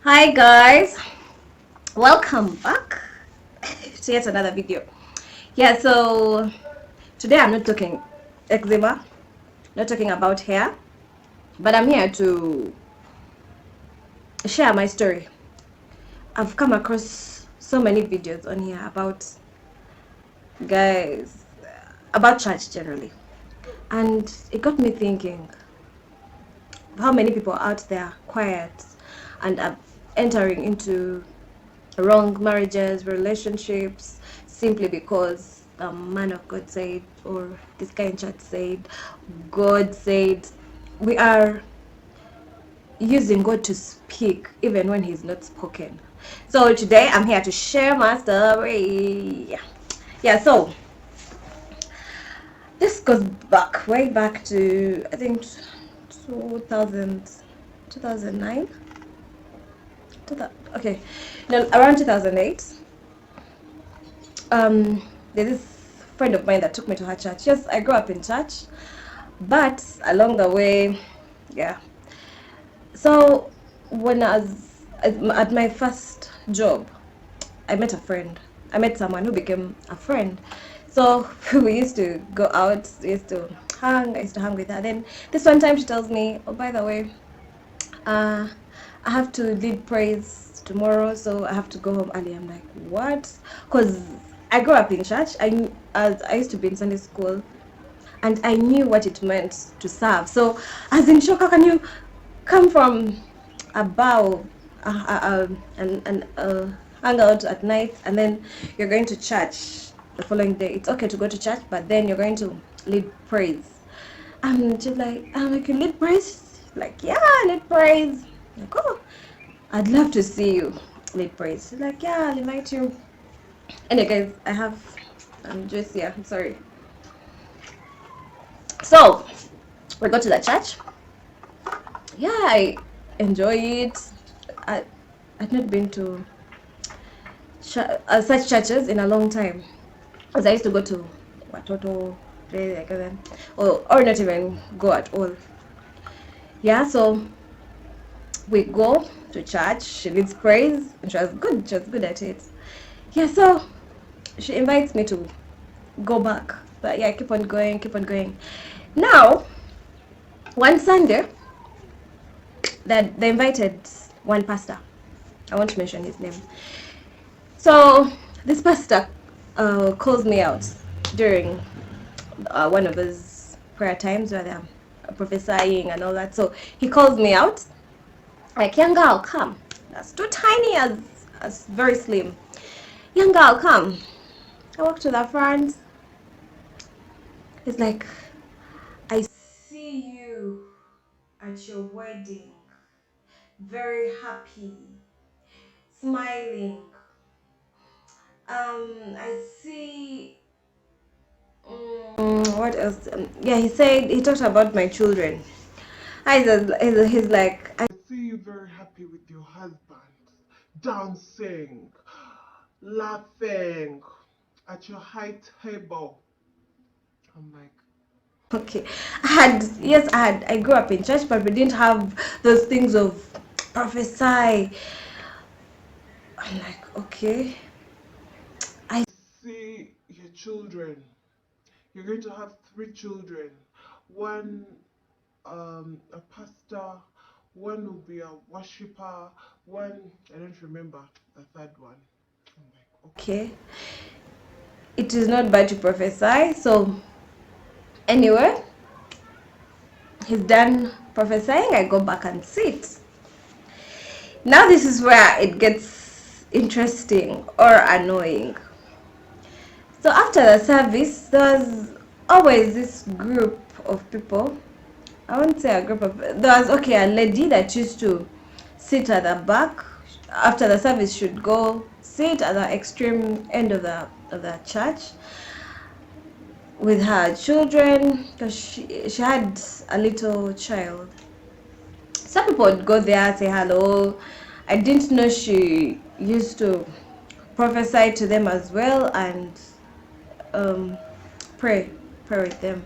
Hi guys, welcome back to yet another video. So today I'm not talking eczema, not talking about hair, but I'm here to share my story. I've come across so many videos on here about guys, about church generally, and it got me thinking how many people out there quiet and are entering into wrong marriages, relationships, simply because the man of God said, or this guy in church said, God said. We are using God to speak even when He's not spoken. So today I'm here to share my story. So this goes back, way back to, I think, 2000, 2009. Okay, no, around 2008. There's this friend of mine that took me to her church. Yes, I grew up in church, but along the way, yeah. So when I was at my first job, I met a friend. I met someone who became a friend. So we used to go out, we used to hang. I used to hang with her. Then this one time she tells me, "Oh, by the way, uh, I have to lead praise tomorrow, so I have to go home early." I'm like, what? Because I grew up in church. I used to be in Sunday school, and I knew what it meant to serve. So I was in shock. How can you come from a bar and hang out at night, and then you're going to church the following day? It's okay to go to church, but then you're going to lead praise. And she's like, you lead praise? Like, yeah, I lead praise. Like, oh, I'd love to see you lead praise. She's like, yeah, I'll invite you. Anyway, guys, I have just here. I'm sorry. So we go to the church. Yeah, I enjoy it. I I've not been to such churches in a long time, because I used to go to Watoto, play like that, or not even go at all. Yeah, so we go to church. She leads praise, and she was good. She was good at it. Yeah, so she invites me to go back. But yeah, keep on going, keep on going. Now, one Sunday, that they invited one pastor. I won't mention his name. So this pastor calls me out during one of his prayer times where they're prophesying and all that. So he calls me out, like, young girl, come. That's too tiny, as very slim. Young girl, come. I walk to the front. It's like, I see you at your wedding, very happy, smiling. I see. What else? Yeah, he talked about my children. He's like, I See you very happy with your husband, dancing, laughing at your high table. I'm like, okay. I grew up in church, but we didn't have those things of prophesy. I'm like, okay. I see your children. You're going to have three children. One, a pastor. One will be a worshiper. One, I don't remember the third one. I'm like, okay. It is not bad to prophesy. So anyway, he's done prophesying. I go back and sit. Now this is where it gets interesting or annoying. So after the service, there was always this group of people. I won't say a group of. There was, okay, a lady that used to sit at the back. After the service, should go sit at the extreme end of the church with her children, because she had a little child. Some people would go there, say hello. I didn't know she used to prophesy to them as well, and um, pray with them.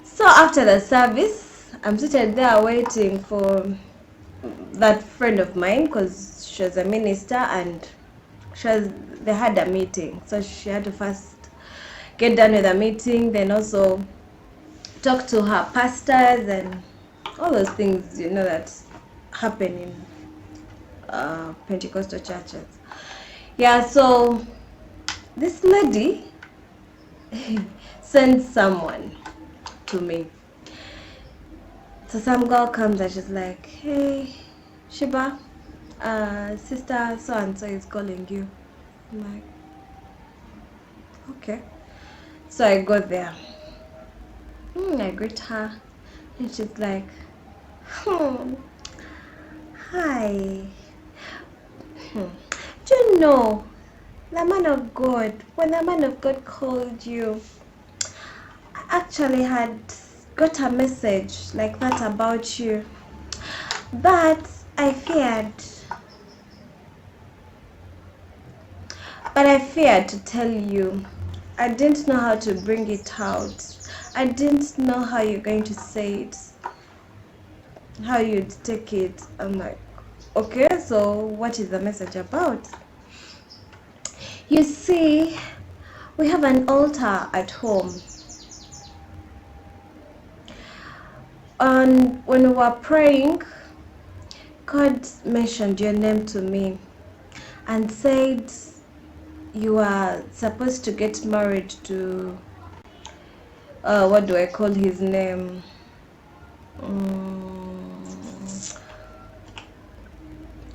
So after the service, I'm seated there waiting for that friend of mine, because she was a minister, and they had a meeting, so she had to first get done with the meeting, then also talk to her pastors and all those things, you know, that happen in Pentecostal churches. Yeah, so this lady sends someone to me. So some girl comes and she's like, "Hey, Shiba, sister so and so is calling you." I'm like, okay. So I go there. I greet her, and she's like, "Hmm, hi. Do you know the man of God? When the man of God called you, I actually had got a message like that about you, but I feared. But I feared to tell you. I didn't know how to bring it out. I didn't know how you're going to say it, how you'd take it." I'm like, okay, so what is the message about? You see, we have an altar at home. And when we were praying, God mentioned your name to me and said you are supposed to get married to, what do I call his name?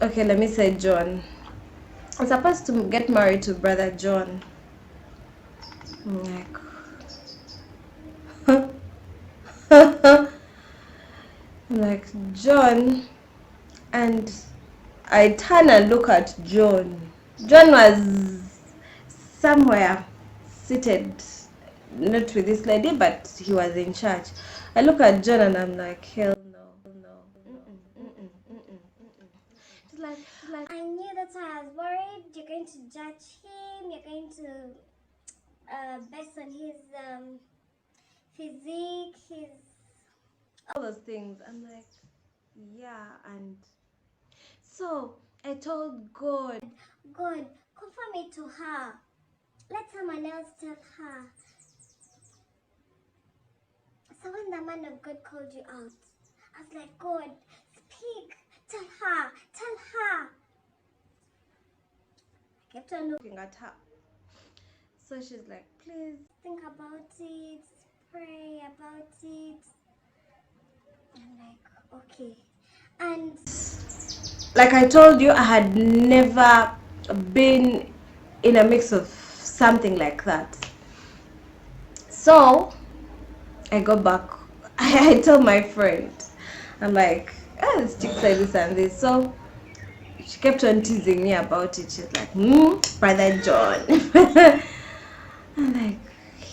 Okay, let me say John. I'm supposed to get married to brother John. I'm like, I'm like, John. And I turn and look at John. John was somewhere seated, not with this lady, but he was in church. I look at John and I'm like, hell no, no. It's like, I knew that's why I was worried. You're going to judge him. You're going to, based on his physique, his. all those things. I'm like, yeah. And so I told God, God, confirm it to her. Let someone else tell her. So when the man of God called you out, I was like, God, speak. Tell her. Tell her. I kept on looking at her. So she's like, please. think about it. Pray about it. I'm like, okay. And Like I told you, I had never been in a mix of something like that. So I go back. I tell my friend, I'm like, this chick said this and this. So she kept on teasing me about it. She's like, brother John. I'm like,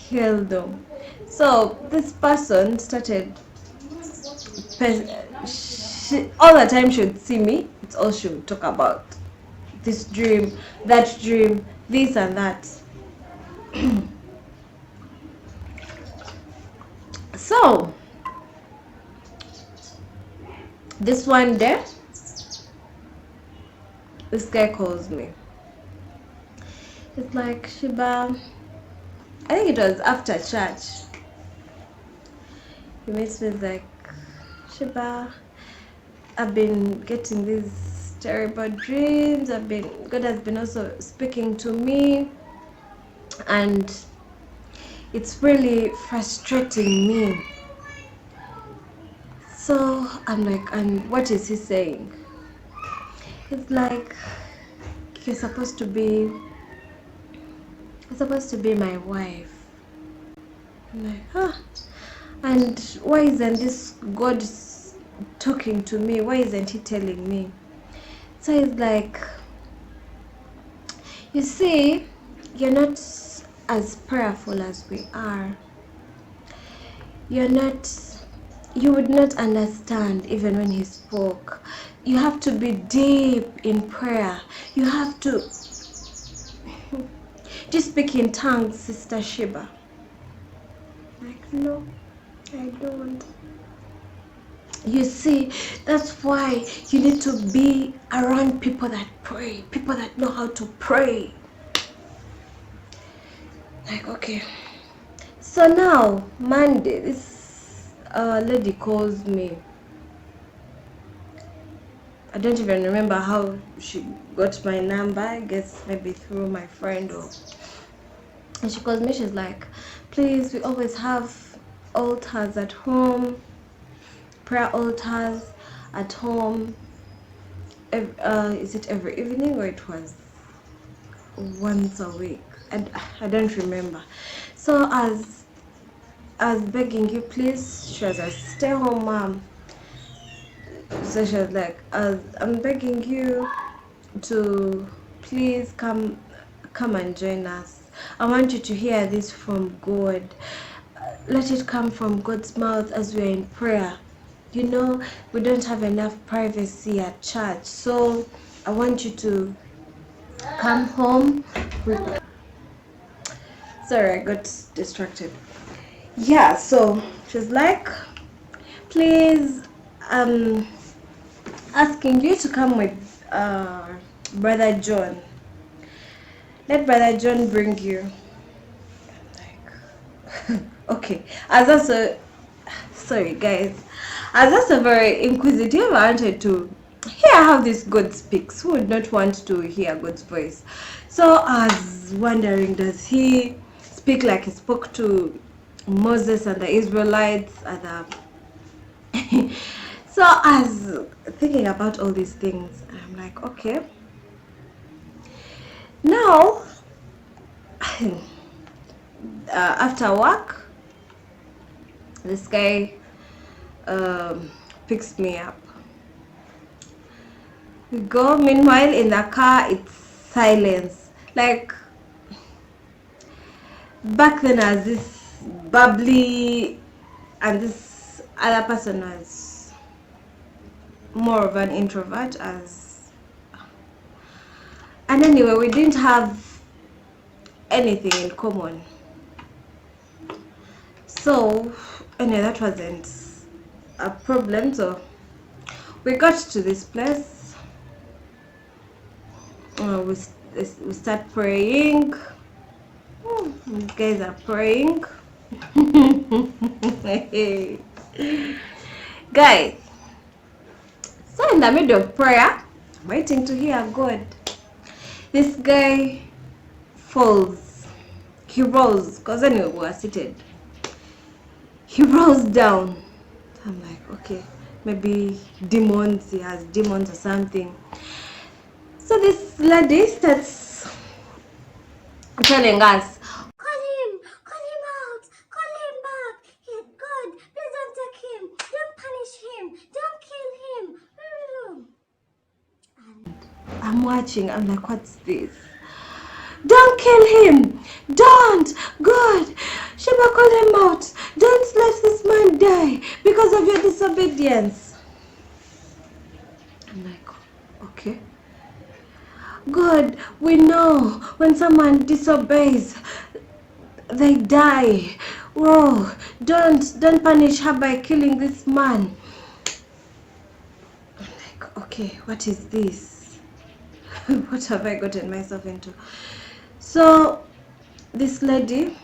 hell no. So this person started, all the time she would see me, it's all she would talk about. This dream, that dream, this and that. So this one day, this guy calls me. It's like, Shiba, I think it was after church. He meets me, like, Shiba, I've been getting these terrible dreams. God has been also speaking to me, and it's really frustrating me. So I'm like, and what is he saying? It's like, you're supposed to be my wife. I'm like, and why isn't this God talking to me? Why isn't he telling me? So it's like, you see, you're not as prayerful as we are. You would not understand even when he spoke. You have to be deep in prayer. You have to just speak in tongues, Sister Shiba. Like, no, I don't. You see, that's why you need to be around people that pray, people that know how to pray. Like, okay. So now, Monday, this lady calls me. I don't even remember how she got my number. I guess maybe through my friend or. And she calls me. She's like, "Please, we always have altars at home, prayer altars at home. Is it every evening or it was once a week? And I don't remember." So as I was begging you, please. She was like, "Stay home, mom." So she was like, "I'm begging you to please come and join us. I want you to hear this from God. Let it come from God's mouth as we're in prayer. You know, we don't have enough privacy at church, so I want you to come home." Sorry, I got distracted. Yeah, so she's like, "Please, um asking you to come with brother John. Let brother John bring you." Like, okay. As also, sorry guys, as also very inquisitive, I wanted to hear how this God speaks. Who would not want to hear God's voice? So I was wondering, does he speak like he spoke to Moses and the Israelites and so I was thinking about all these things, and I'm like, okay, now after work, this guy picks me up. We go. Meanwhile, in the car, it's silence. Like back then, as this bubbly, and this other person was more of an introvert. And anyway, we didn't have anything in common. So anyway, that wasn't a problem. So we got to this place. We start praying. These guys are praying. Guys, so in the middle of prayer, I'm waiting to hear God. This guy falls. He rose, because anyway, we were seated. He rose down. I'm like, okay, maybe demons, he has demons or something. So this lady starts telling us, Call him out, call him back. He's good. Please don't take him. Don't punish him. Don't kill him. I'm watching, I'm like, what's this? "Don't kill him! Don't! God! Sheba, call him out! Don't let this man die because of your disobedience." I'm like, okay. "God, we know when someone disobeys, they die. Whoa, don't punish her by killing this man." I'm like, okay, what is this? What have I gotten myself into? So this lady,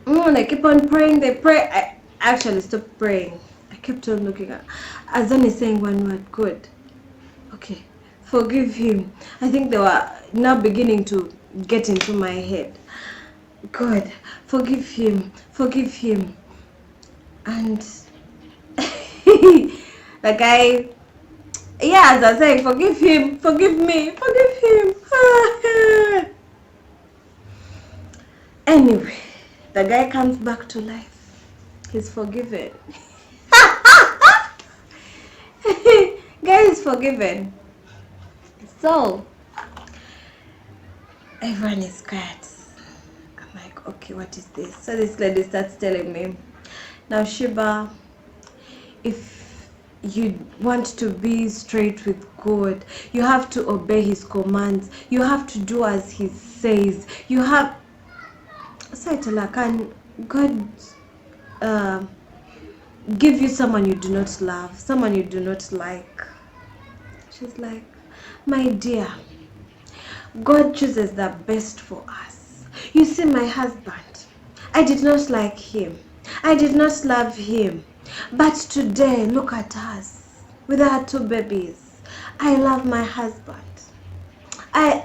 they keep on praying. They pray. I actually stopped praying. I kept on looking at, as only saying one word, "God, okay, forgive him." I think they were now beginning to get into my head. "God, forgive him, forgive him." And the guy, yeah, as I was saying, "Forgive him, forgive me, forgive him." Anyway, the guy comes back to life. He's forgiven. Guy is forgiven. So everyone is quiet. I'm like, okay, what is this? So this lady starts telling me, "Now Sheba, if you want to be straight with God, you have to obey his commands. You have to do as he says. You have..." So I tell her, "Can God give you someone you do not love, someone you do not like. She's like, my dear, God chooses the best for us. You see, my husband, I did not like him. I did not love him. But today, look at us with our 2 babies. I love my husband. I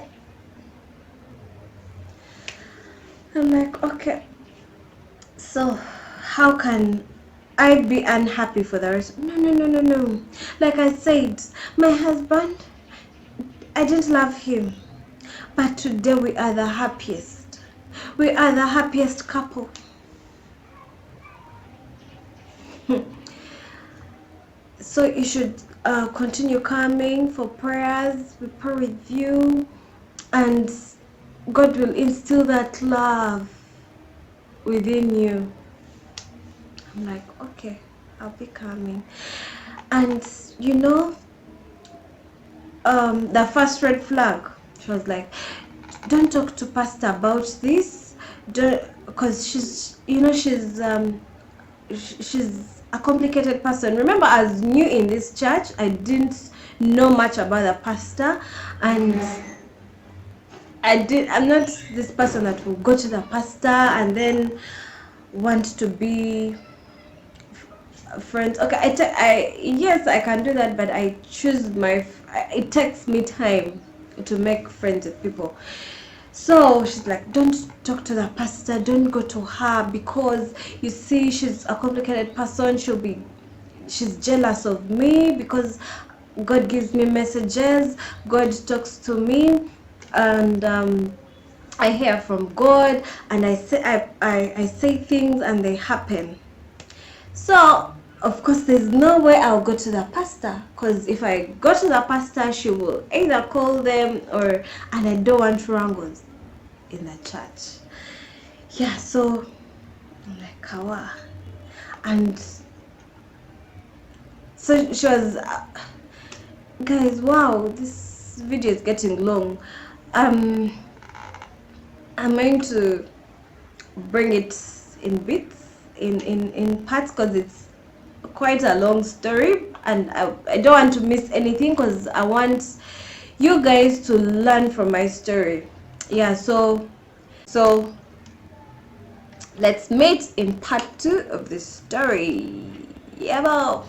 I'm like, okay, so how can I be unhappy for the rest? No, no, no, no, no. Like I said, my husband, I didn't love him. But today we are the happiest. We are the happiest couple. So you should continue coming for prayers. We pray with you, and God will instill that love within you. I'm like, okay, I'll be coming. And you know, the first red flag, she was like, don't talk to pastor about this, don't, because she's, you know, she's a complicated person. Remember, I was new in this church. I didn't know much about the pastor, and I'm not this person that will go to the pastor and then want to be friends. Okay, yes, I can do that, but I choose it takes me time to make friends with people. So she's like, don't talk to the pastor, don't go to her, because you see, she's a complicated person. She's jealous of me because God gives me messages, God talks to me, and I hear from God, and I say things and they happen. So of course there's no way I'll go to the pastor, because if I go to the pastor, she will either call them, and I don't want wrangles in the church. Yeah, so I'm like, kawa. And so she was guys, wow, this video is getting long. I'm going to bring it in bits, in parts, because it's quite a long story, and I don't want to miss anything, because I want you guys to learn from my story. Yeah, so let's meet in part 2 of this story. Yeah,